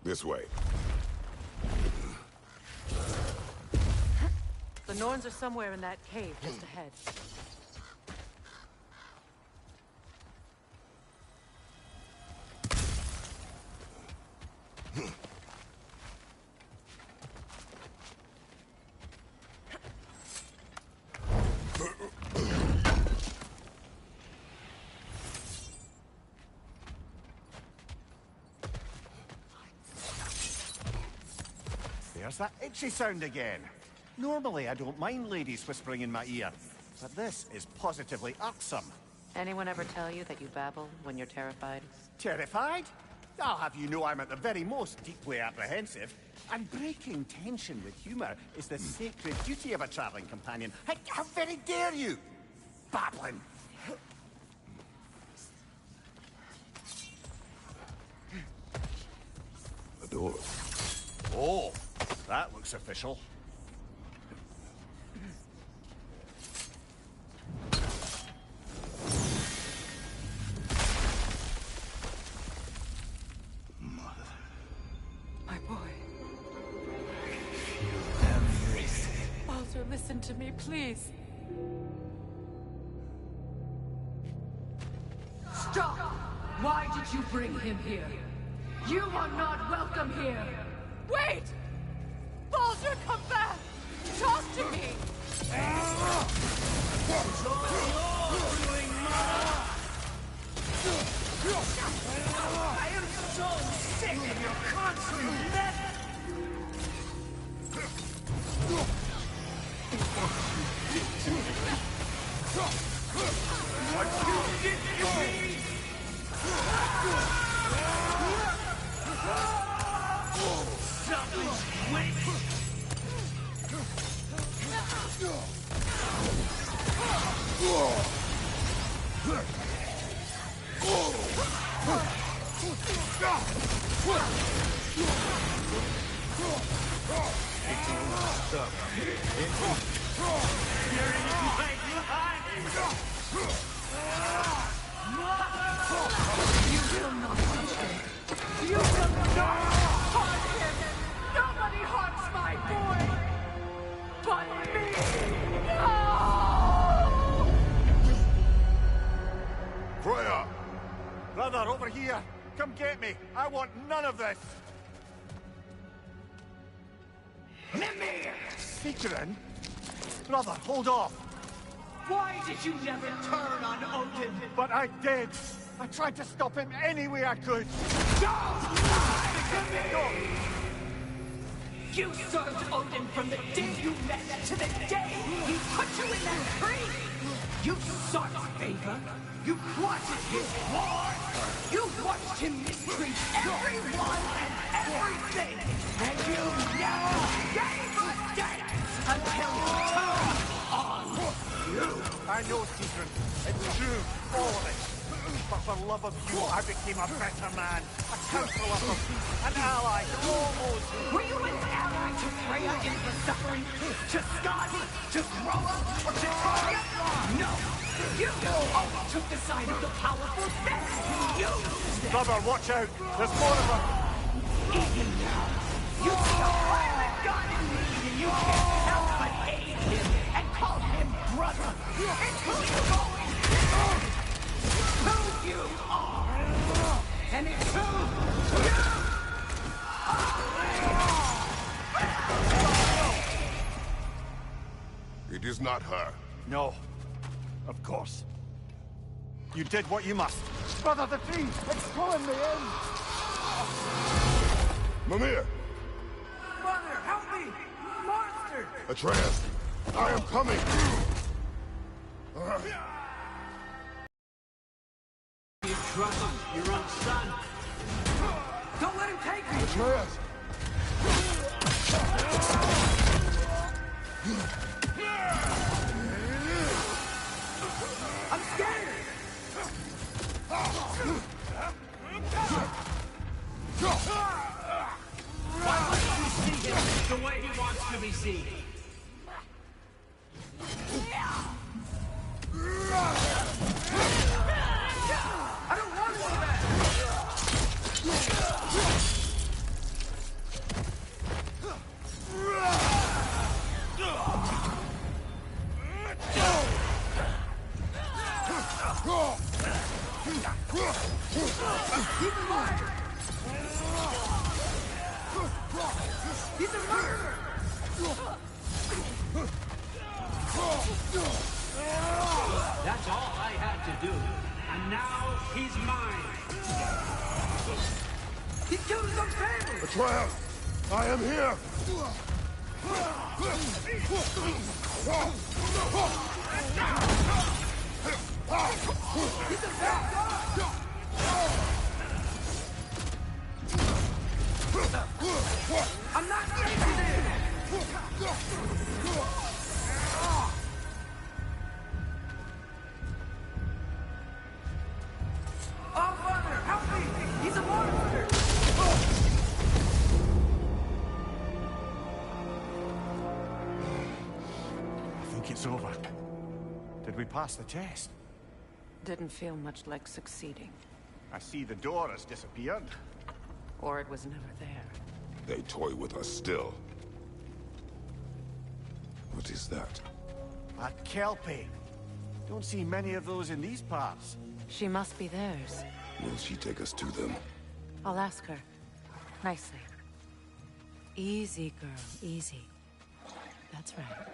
This way. The Norns are somewhere in that cave just ahead. There's that itchy sound again. Normally, I don't mind ladies whispering in my ear, but this is positively irksome. Anyone ever tell you that you babble when you're terrified? Terrified? I'll have you know I'm at the very most deeply apprehensive. And breaking tension with humor is the sacred duty of a traveling companion. How very dare you? Babbling. The door. Oh, that looks official. My boy. Feel everything. Baldur, listen to me, please. Stop! Why did you bring him here? You are not welcome here! Wait! Baldur, come back! Talk to me! I am so sick of your constant method! What you did to me! Something's waiting! You will not touch him! You will not harm him! Nobody harms my boy! But me! No! Freya! Brother, over here! Come get me! I want none of this! Mimir! Sigrun? Brother, hold off! Why did you never turn on Odin? But I did! I tried to stop him any way I could! Don't lie to me! You served Odin from the day you met to the day he put you in that tree! You sought favor! You plotted his war! You watched him mistreat everyone and everything! And you never gave a date until he turned on you! I know, Sigrun. It's true, all of it. But for love of you, I became a better man. A counselor for peace, an ally to all those who... Were you an ally to Freya in her suffering? To Skadi? To Groa? Or to Tarja? No! You always took the side of the powerful. That's who you used. Brother, watch out! There's more of them! Even now, you see a violent god in need and you can't help but aid him and call him brother. It's who you've always been. Who you are. And it's who you are. It is not her. No. Of course. You did what you must. Brother, the tree! It's pulling me in! Mimir! Mother, help me! Monster! Atreus! I am coming! You trust your own son? Don't let him take me! Atreus! I'm scared! Why wouldn't you see him the way he wants to be seen? I don't want to do that! He's a murderer! That's all I had to do. And now he's mine. He killed his own family! Atreus, I am here! He's a bad guy! I'm not taking it! Oh, Father, help me! He's a monster! I think it's over. Did we pass the test? Didn't feel much like succeeding. I see the door has disappeared. Or it was never there. They toy with us still. What is that? A Kelpie. Don't see many of those in these parts. She must be theirs. Will she take us to them? I'll ask her. Nicely. Easy, girl. Easy. That's right.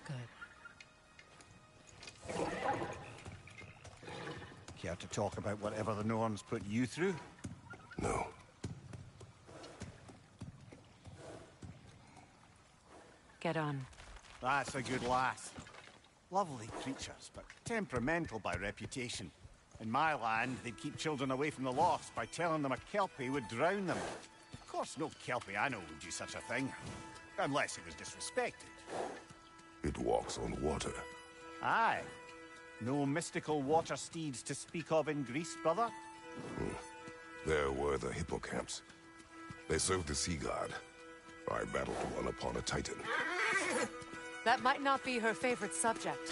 Good. Care to talk about whatever the Norns put you through? No. Get on. That's a good lass. Lovely creatures, but temperamental by reputation. In my land, they'd keep children away from the lost by telling them a Kelpie would drown them. Of course, no Kelpie I know would do such a thing. Unless it was disrespected. It walks on water. Aye. No mystical water steeds to speak of in Greece, brother? There were the hippocamps. They served the sea god. I battled one upon a titan. That might not be her favorite subject.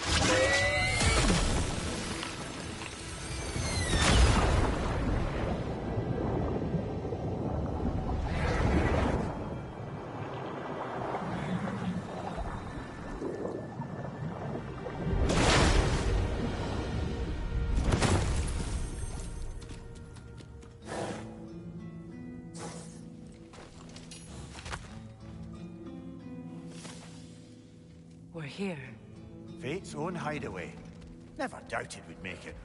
We're here. Fate's own hideaway. Never doubted we'd make it.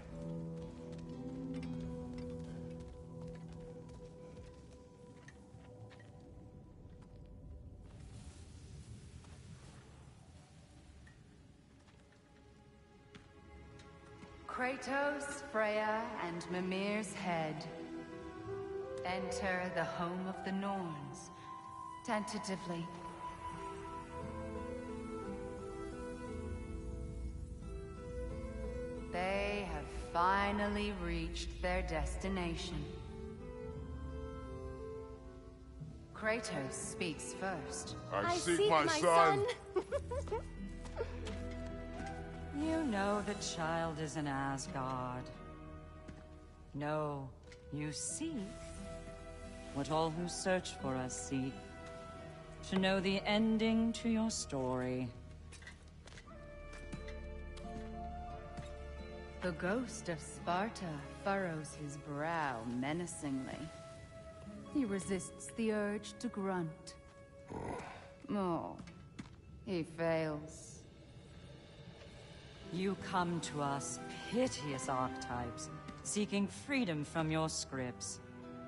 Kratos, Freya, and Mimir's head. Enter the home of the Norns, tentatively. They have finally reached their destination. Kratos speaks first. I seek my son. You know the child is in Asgard. No, you seek what all who search for us seek. To know the ending to your story. The ghost of Sparta furrows his brow menacingly. He resists the urge to grunt. Oh, he fails. You come to us, piteous archetypes, seeking freedom from your scripts.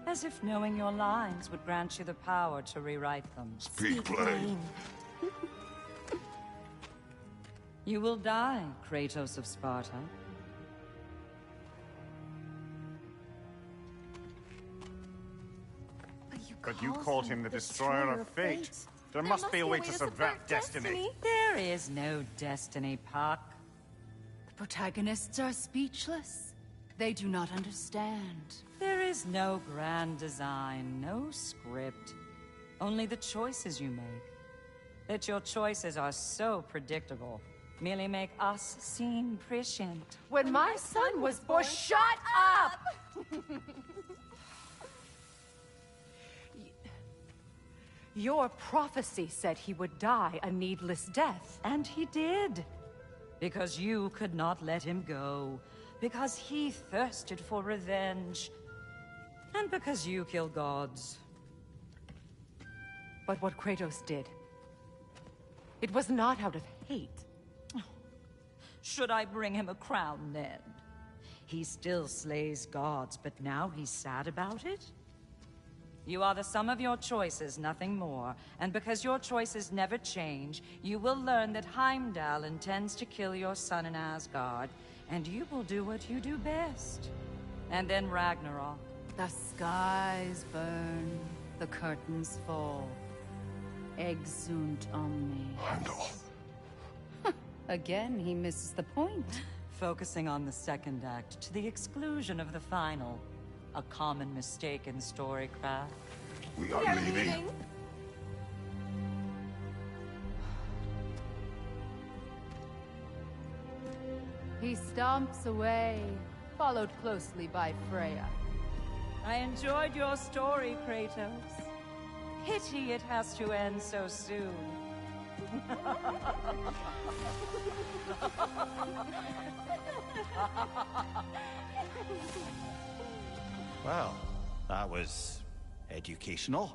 As if knowing your lines would grant you the power to rewrite them. Speak plain. You will die, Kratos of Sparta. But you called him the destroyer of fate. There must be a way to subvert destiny. There is no destiny, Puck. The protagonists are speechless. They do not understand. There is no grand design, no script. Only the choices you make. That your choices are so predictable, merely make us seem prescient. When my son was born... Shut up! Your prophecy said he would die a needless death. And he did. Because you could not let him go. Because he thirsted for revenge. And because you kill gods. But what Kratos did, it was not out of hate. Should I bring him a crown then? He still slays gods, but now he's sad about it? You are the sum of your choices, nothing more. And because your choices never change, you will learn that Heimdall intends to kill your son in Asgard, and you will do what you do best. And then Ragnarok. The skies burn, the curtains fall. Exunt omni. Heimdall. Again, he misses the point. Focusing on the second act to the exclusion of the final. A common mistake in storycraft. We are leaving. He stomps away, followed closely by Freya. I enjoyed your story, Kratos. Pity it has to end so soon. Well, that was educational.